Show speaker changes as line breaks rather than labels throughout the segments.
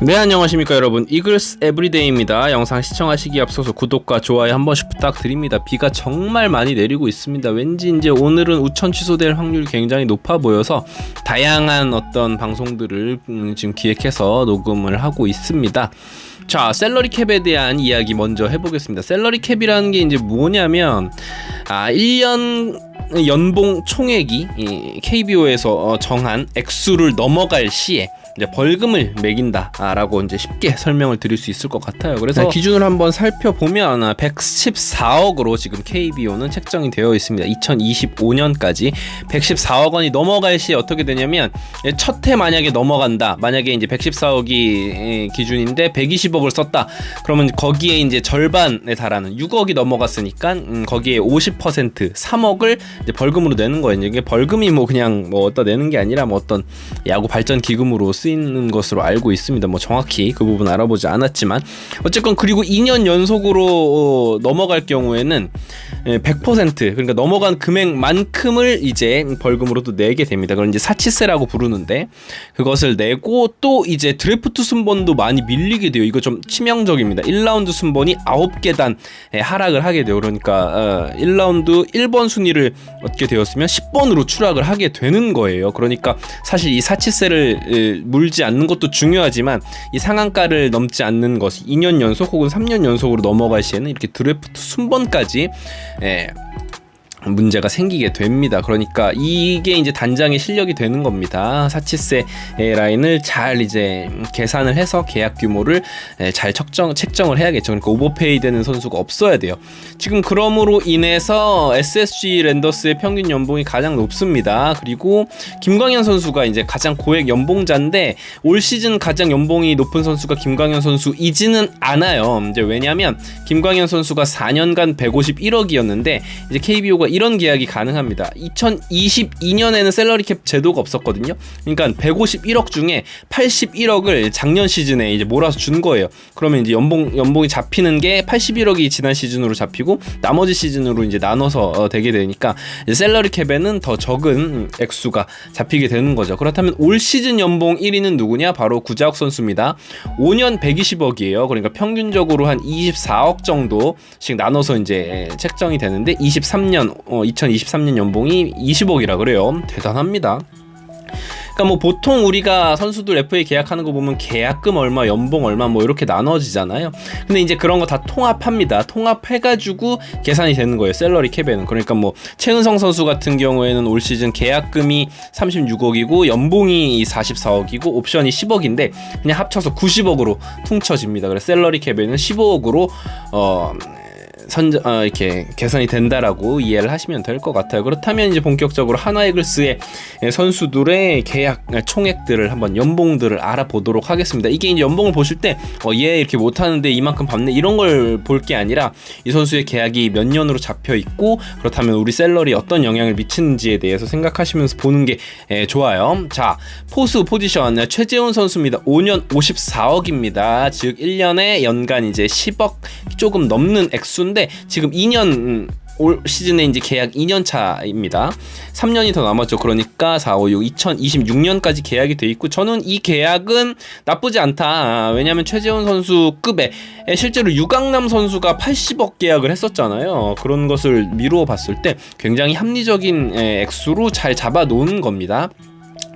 네, 안녕하십니까 여러분, 이글스 에브리데이입니다. 영상 시청하시기에 앞서서 구독과 좋아요 한 번씩 부탁드립니다. 비가 정말 많이 내리고 있습니다. 왠지 이제 오늘은 우천 취소될 확률이 굉장히 높아 보여서 다양한 어떤 방송들을 지금 기획해서 녹음을 하고 있습니다. 자, 샐러리 캡에 대한 이야기 먼저 해보겠습니다. 샐러리 캡이라는 게 이제 뭐냐면 1년 연봉 총액이 KBO에서 정한 액수를 넘어갈 시에 이제 벌금을 매긴다라고 이제 쉽게 설명을 드릴 수 있을 것 같아요. 그래서 기준을 한번 살펴보면 114억으로 지금 KBO는 책정이 되어 있습니다. 2025년까지 114억 원이 넘어갈 시에 어떻게 되냐면 첫 해 만약에 넘어간다. 만약에 이제 114억이 기준인데 120억을 썼다. 그러면 거기에 이제 절반에 달하는 6억이 넘어갔으니까 거기에 50% 3억을 이제 벌금으로 내는 거예요. 이게 벌금이 뭐 그냥 뭐 어디다 내는 게 아니라 뭐 어떤 야구 발전 기금으로 쓰이는 것으로 알고 있습니다. 뭐 정확히 그 부분 알아보지 않았지만 어쨌건 그리고 2년 연속으로 넘어갈 경우에는 100% 그러니까 넘어간 금액만큼을 이제 벌금으로 또 내게 됩니다. 그걸 이제 사치세라고 부르는데 그것을 내고 또 이제 드래프트 순번도 많이 밀리게 돼요. 이거 좀 치명적입니다. 1라운드 순번이 9계단 하락을 하게 돼요. 그러니까 1라운드 1번 순위를 얻게 되었으면 10번으로 추락을 하게 되는 거예요. 그러니까 사실 이 사치세를 물지 않는 것도 중요하지만 이 상한가를 넘지 않는 것이 2년 연속 혹은 3년 연속으로 넘어갈 시에는 이렇게 드래프트 순번까지 문제가 생기게 됩니다. 그러니까 이게 이제 단장의 실력이 되는 겁니다. 사치세 라인을 잘 이제 계산을 해서 계약 규모를 잘 책정을 해야겠죠. 그러니까 오버페이 되는 선수가 없어야 돼요. 지금 그러므로 인해서 SSG 랜더스의 평균 연봉이 가장 높습니다. 그리고 김광현 선수가 이제 가장 고액 연봉자인데 올 시즌 가장 연봉이 높은 선수가 김광현 선수이지는 않아요. 이제 왜냐하면 김광현 선수가 4년간 151억이었는데 이제 KBO가 이런 계약이 가능합니다. 2022년에는 샐러리 캡 제도가 없었거든요. 그러니까 151억 중에 81억을 작년 시즌에 이제 몰아서 준 거예요. 그러면 이제 연봉이 잡히는 게 81억이 지난 시즌으로 잡히고 나머지 시즌으로 이제 나눠서 되게 되니까 이제 샐러리 캡에는 더 적은 액수가 잡히게 되는 거죠. 그렇다면 올 시즌 연봉 1위는 누구냐? 바로 구자욱 선수입니다. 5년 120억이에요. 그러니까 평균적으로 한 24억 정도씩 나눠서 이제 책정이 되는데 2023년 연봉이 20억이라 그래요. 대단합니다. 그러니까 뭐 보통 우리가 선수들 FA 계약하는 거 보면 계약금 얼마, 연봉 얼마 뭐 이렇게 나눠지잖아요. 근데 이제 그런 거 다 통합합니다. 통합해가지고 계산이 되는 거예요. 샐러리 캡에는. 그러니까 뭐 최은성 선수 같은 경우에는 올 시즌 계약금이 36억이고 연봉이 44억이고 옵션이 10억인데 그냥 합쳐서 90억으로 퉁쳐집니다. 그래서 샐러리 캡에는 15억으로 이렇게 계산이 된다라고 이해를 하시면 될 것 같아요. 그렇다면 이제 본격적으로 하나이글스의 선수들의 계약 총액들을 한번 연봉들을 알아보도록 하겠습니다. 이게 이제 연봉을 보실 때 얘 이렇게 못하는데 이만큼 받네 이런 걸 볼 게 아니라 이 선수의 계약이 몇 년으로 잡혀 있고 그렇다면 우리 샐러리에 어떤 영향을 미치는지에 대해서 생각하시면서 보는 게 좋아요. 자, 포지션 최재훈 선수입니다. 5년 54억입니다. 즉 1년에 연간 이제 10억 조금 넘는 액수인데 지금 2년 올 시즌에 이제 계약 2년 차입니다. 3년이 더 남았죠. 그러니까 4, 5, 6, 2026년까지 계약이 돼 있고 저는 이 계약은 나쁘지 않다. 왜냐하면 최재훈 선수 급에 실제로 유강남 선수가 80억 계약을 했었잖아요. 그런 것을 미루어 봤을 때 굉장히 합리적인 액수로 잘 잡아 놓은 겁니다.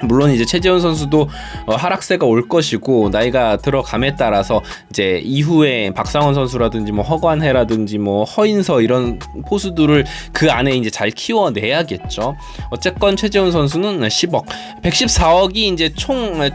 물론 이제 최재훈 선수도 하락세가 올 것이고 나이가 들어감에 따라서 이제 이후에 박상원 선수라든지 뭐 허관해라든지 뭐 허인서 이런 포수들을 그 안에 이제 잘 키워내야겠죠. 어쨌건 최재훈 선수는 10억, 114억이 이제 총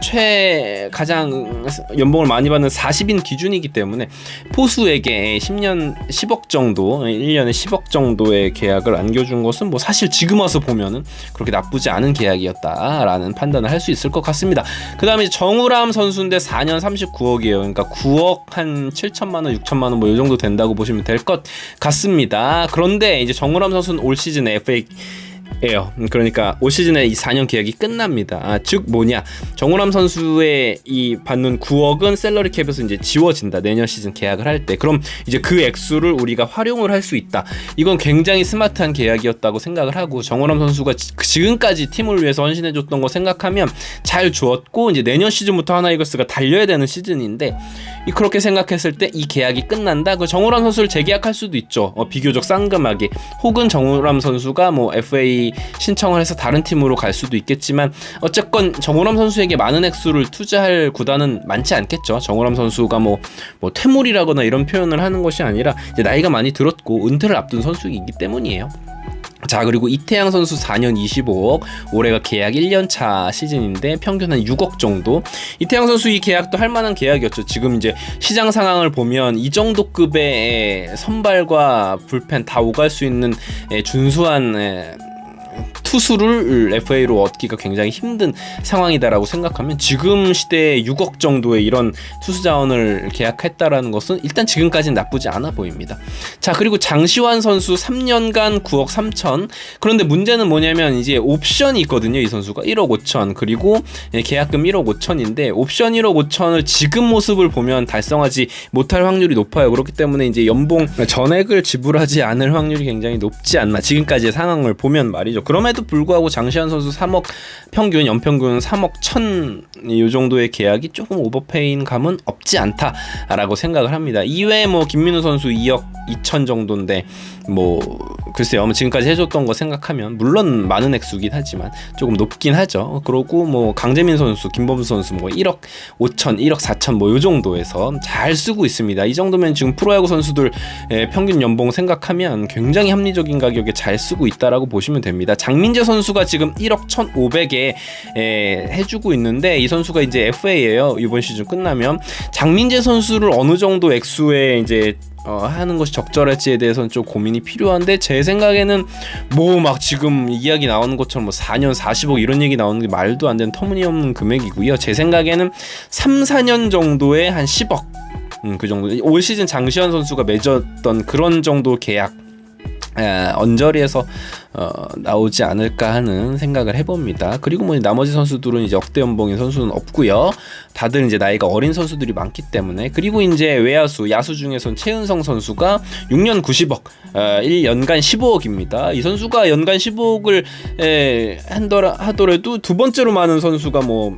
가장 연봉을 많이 받는 40인 기준이기 때문에 포수에게 10억 정도, 1년에 10억 정도의 계약을 안겨준 것은 뭐 사실 지금 와서 보면은 그렇게 나쁘지 않은 계약이었다라는 판단을 할 수 있을 것 같습니다. 그 다음에 정우람 선수인데 4년 39억이에요. 그러니까 9억 한 7천만 원, 6천만 원 뭐 이 정도 된다고 보시면 될 것 같습니다. 그런데 이제 정우람 선수는 올 시즌에 FA 그러니까 올 시즌에 이 4년 계약이 끝납니다. 즉 뭐냐, 정우람 선수의 이 받는 9억은 셀러리 캡에서 이제 지워진다. 내년 시즌 계약을 할 때. 그럼 이제 그 액수를 우리가 활용을 할 수 있다. 이건 굉장히 스마트한 계약이었다고 생각을 하고, 정우람 선수가 지금까지 팀을 위해서 헌신해줬던 거 생각하면 잘 주었고, 이제 내년 시즌부터 하나이글스가 달려야 되는 시즌인데, 그렇게 생각했을 때 이 계약이 끝난다. 그 정우람 선수를 재계약할 수도 있죠. 비교적 쌍금하게. 혹은 정우람 선수가 뭐 FA 신청을 해서 다른 팀으로 갈 수도 있겠지만, 어쨌건 정우람 선수에게 많은 액수를 투자할 구단은 많지 않겠죠. 정우람 선수가 뭐 퇴물이라거나 이런 표현을 하는 것이 아니라 이제 나이가 많이 들었고 은퇴를 앞둔 선수이기 때문이에요. 자, 그리고 이태양 선수 4년 25억, 올해가 계약 1년차 시즌인데 평균 한 6억 정도. 이태양 선수 이 계약도 할 만한 계약이었죠. 지금 이제 시장 상황을 보면 이 정도 급의 선발과 불펜 다 오갈 수 있는 준수한 투수를 FA로 얻기가 굉장히 힘든 상황이다라고 생각하면, 지금 시대에 6억 정도의 이런 투수 자원을 계약했다라는 것은 일단 지금까지는 나쁘지 않아 보입니다. 자, 그리고 장시환 선수 3년간 9억 3천. 그런데 문제는 뭐냐면 이제 옵션이 있거든요. 이 선수가 1억 5천, 그리고 계약금 1억 5천인데 옵션 1억 5천을 지금 모습을 보면 달성하지 못할 확률이 높아요. 그렇기 때문에 이제 연봉 전액을 지불하지 않을 확률이 굉장히 높지 않나, 지금까지의 상황을 보면 말이죠. 그럼에도 불구하고 장시환 선수 3억 평균, 연평균 3억 1천 이 정도의 계약이 조금 오버페인 감은 없지 않다라고 생각을 합니다. 이외에 뭐 김민우 선수 2억 2천 정도인데 뭐 글쎄요, 지금까지 해줬던 거 생각하면 물론 많은 액수긴 하지만 조금 높긴 하죠. 그러고 뭐 강재민 선수, 김범수 선수 뭐 1억 5천, 1억 4천 뭐 요 정도에서 잘 쓰고 있습니다. 이 정도면 지금 프로야구 선수들 평균 연봉 생각하면 굉장히 합리적인 가격에 잘 쓰고 있다라고 보시면 됩니다. 장민재 선수가 지금 1억 1,500에 해주고 있는데, 이 선수가 이제 FA예요. 이번 시즌 끝나면. 장민재 선수를 어느 정도 액수에 이제 하는 것이 적절할지에 대해서는 좀 고민이 필요한데, 제 생각에는 뭐 막 지금 이야기 나오는 것처럼 뭐 4년 40억 이런 얘기 나오는 게 말도 안 되는 터무니없는 금액이고요. 제 생각에는 3, 4년 정도에 한 10억 그 정도. 올 시즌 장시환 선수가 맺었던 그런 정도 계약 언저리에서 나오지 않을까 하는 생각을 해봅니다. 그리고 뭐 나머지 선수들은 이제 억대 연봉인 선수는 없고요. 다들 이제 나이가 어린 선수들이 많기 때문에. 그리고 이제 외야수, 야수 중에선 최은성 선수가 6년 90억, 1년간 15억입니다. 이 선수가 연간 15억을 하더라도 두 번째로 많은 선수가 뭐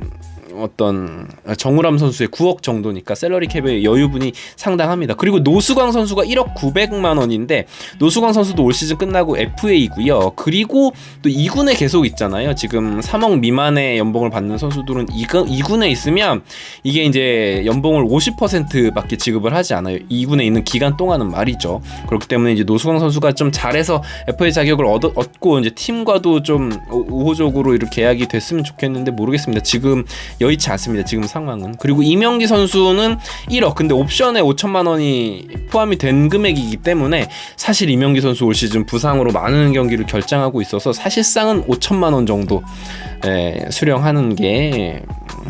어떤 정우람 선수의 9억 정도니까 셀러리 캡의 여유분이 상당합니다. 그리고 노수광 선수가 1억 900만 원인데, 노수광 선수도 올 시즌 끝나고 FA이고요. 그리고 또 2군에 계속 있잖아요. 지금 3억 미만의 연봉을 받는 선수들은 2군에 있으면 이게 이제 연봉을 50%밖에 지급을 하지 않아요. 2군에 있는 기간 동안은 말이죠. 그렇기 때문에 이제 노수광 선수가 좀 잘해서 FA 자격을 얻고 이제 팀과도 좀 우호적으로 이렇게 계약이 됐으면 좋겠는데 모르겠습니다. 지금 여의치 않습니다. 지금 상황은. 그리고 이명기 선수는 1억, 근데 옵션에 5천만 원이 포함이 된 금액이기 때문에 사실 이명기 선수 올 시즌 부상으로 많은 경기를 결장하고 있어서 사실상은 5천만 원 정도 수령하는 게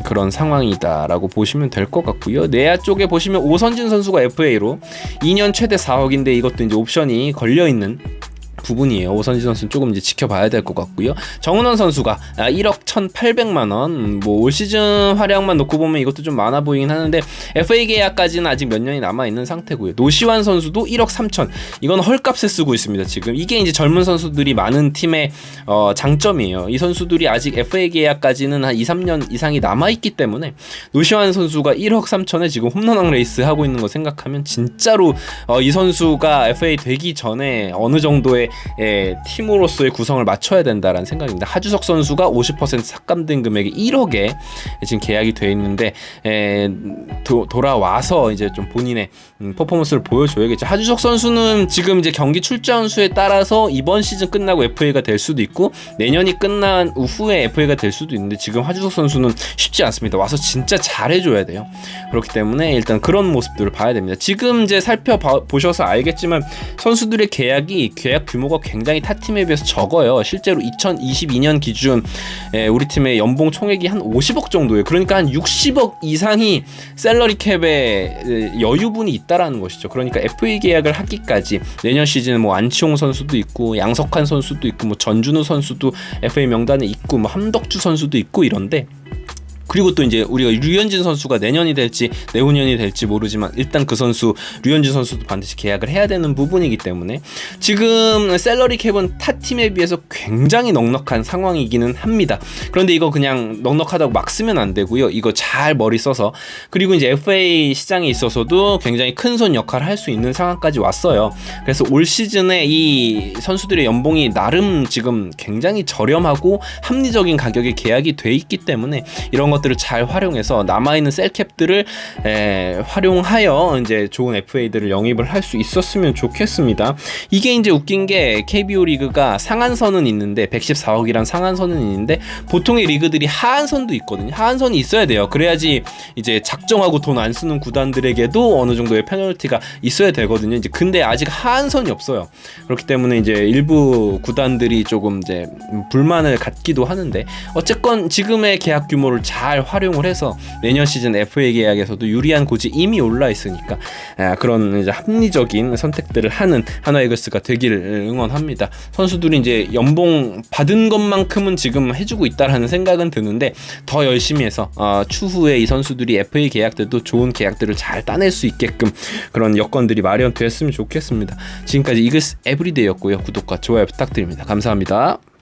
그런 상황이다라고 보시면 될 것 같고요. 내야 쪽에 보시면 오선진 선수가 FA로 2년 최대 4억인데 이것도 이제 옵션이 걸려있는 부분이에요. 오선지 선수는 조금 이제 지켜봐야 될 것 같고요. 정은원 선수가 1억 1,800만 원, 뭐 올 시즌 활약만 놓고 보면 이것도 좀 많아 보이긴 하는데 FA 계약까지는 아직 몇 년이 남아 있는 상태고요. 노시환 선수도 1억 3천, 이건 헐값에 쓰고 있습니다. 지금 이게 이제 젊은 선수들이 많은 팀의 장점이에요. 이 선수들이 아직 FA 계약까지는 한 2, 3년 이상이 남아 있기 때문에 노시환 선수가 1억 3천에 지금 홈런왕 레이스 하고 있는 거 생각하면 진짜로 이 선수가 FA 되기 전에 어느 정도의 팀으로서의 구성을 맞춰야 된다라는 생각입니다. 하주석 선수가 50% 삭감된 금액이 1억에 지금 계약이 돼 있는데 돌아와서 이제 좀 본인의 퍼포먼스를 보여줘야겠죠. 하주석 선수는 지금 이제 경기 출전 수에 따라서 이번 시즌 끝나고 FA가 될 수도 있고 내년이 끝난 후에 FA가 될 수도 있는데 지금 하주석 선수는 쉽지 않습니다. 와서 진짜 잘해줘야 돼요. 그렇기 때문에 일단 그런 모습들을 봐야 됩니다. 지금 이제 살펴보셔서 알겠지만 선수들의 계약 규모가 굉장히 타 팀에 비해서 적어요. 실제로 2022년 기준 우리 팀의 연봉 총액이 한 50억 정도예요. 그러니까 한 60억 이상이 샐러리 캡에 여유분이 있다라는 것이죠. 그러니까 FA 계약을 하기까지 내년 시즌은 뭐 안치홍 선수도 있고 양석환 선수도 있고 뭐 전준우 선수도 FA 명단에 있고 뭐 함덕주 선수도 있고 이런데, 그리고 또 이제 우리가 류현진 선수가 내년이 될지 내후년이 될지 모르지만 일단 그 선수 류현진 선수도 반드시 계약을 해야 되는 부분이기 때문에 지금 셀러리 캡은 타 팀에 비해서 굉장히 넉넉한 상황이기는 합니다. 그런데 이거 그냥 넉넉하다고 막 쓰면 안 되고요. 이거 잘 머리 써서, 그리고 이제 FA 시장에 있어서도 굉장히 큰 손 역할을 할 수 있는 상황까지 왔어요. 그래서 올 시즌에 이 선수들의 연봉이 나름 지금 굉장히 저렴하고 합리적인 가격에 계약이 돼 있기 때문에 이런 것들을 잘 활용해서 남아있는 셀캡들을 활용하여 이제 좋은 FA들을 영입을 할 수 있었으면 좋겠습니다. 이게 이제 웃긴 게 KBO 리그가 상한선은 있는데 114억이란 상한선은 있는데 보통의 리그들이 하한선도 있거든요. 하한선이 있어야 돼요. 그래야지 이제 작정하고 돈 안 쓰는 구단들에게도 어느 정도의 페널티가 있어야 되거든요. 이제 근데 아직 하한선이 없어요. 그렇기 때문에 이제 일부 구단들이 조금 이제 불만을 갖기도 하는데, 어쨌건 지금의 계약 규모를 잘 활용을 해서 내년 시즌 FA 계약에서도 유리한 고지 이미 올라 있으니까 그런 이제 합리적인 선택들을 하는 하나 이글스가 되기를 응원합니다. 선수들이 이제 연봉 받은 것만큼은 지금 해주고 있다라는 생각은 드는데 더 열심히 해서 추후에 이 선수들이 FA 계약 때도 좋은 계약들을 잘 따낼 수 있게끔 그런 여건들이 마련되었으면 좋겠습니다. 지금까지 이글스 에브리데이였고요. 구독과 좋아요 부탁드립니다. 감사합니다.